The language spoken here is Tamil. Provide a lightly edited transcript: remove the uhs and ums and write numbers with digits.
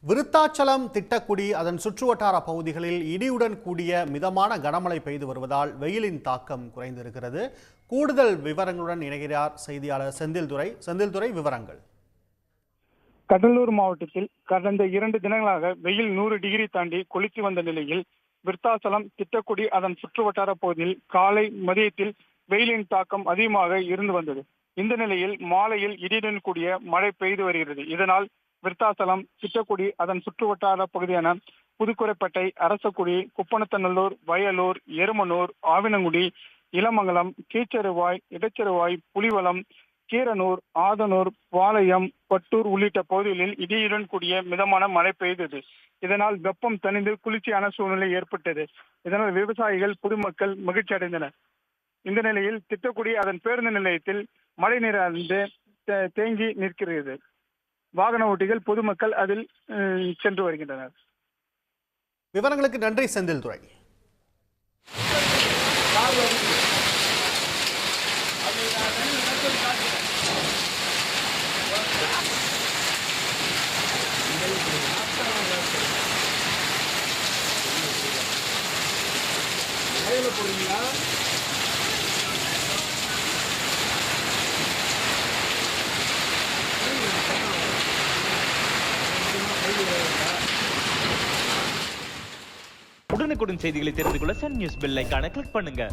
விருத்தாச்சலம், திட்டக்குடி அதன் சுற்றுவட்டார பகுதிகளில் இடியுடன் கூடிய மிதமான கனமழை பெய்து வருவதால் வெயிலின் தாக்கம் குறைந்திருக்கிறது. கூடுதல் விவரங்களுடன் இணைகிறார் செய்தியாளர் செந்தில்துரை. செந்தில்துரை, விவரங்கள். கடலூர் மாவட்டத்தில் கடந்த 2 தினங்களாக வெயில் 100 டிகிரி தாண்டி கொளுத்தி வந்த நிலையில் விருத்தாச்சலம், திட்டக்குடி அதன் சுற்றுவட்டார பகுதியில் காலை மதியத்தில் வெயிலின் தாக்கம் அதிகமாக இருந்து வந்தது. இந்த நிலையில் மாலையில் இடியுடன் கூடிய மழை பெய்து வருகிறது. இதனால் விருத்தாச்சலம், திட்டக்குடி அதன் சுற்றுவட்டார பகுதியான புதுக்குரைப்பேட்டை, அரசக்குடி, குப்பனத்தநல்லூர், வயலூர், எருமனூர், ஆவினங்குடி, இளமங்கலம், கீச்சருவாய், இடச்சருவாய், புலிவலம், கீரனூர், ஆதனூர், பாளையம், பட்டூர் உள்ளிட்ட பகுதிகளில் இடியுடன் கூடிய மிதமான மழை பெய்தது. இதனால் வெப்பம் தணிந்து குளிர்ச்சியான சூழ்நிலை ஏற்பட்டது. இதனால் விவசாயிகள், பொதுமக்கள் மகிழ்ச்சி அடைந்தனர். இந்த நிலையில் திட்டக்குடி அதன் பேருந்து நிலையத்தில் மழை நீர் தேங்கி நிற்கிறது. வாகன ஓட்டிகள், பொதுமக்கள் அதில் சென்று வருகின்றனர். விவரங்களுக்கு நன்றி செந்தில்துரை. உடனுக்குடன் செய்திகளை தெரிந்து கொள்ள சன் நியூஸ் பெல் ஐகானை கிளிக் பண்ணுங்க.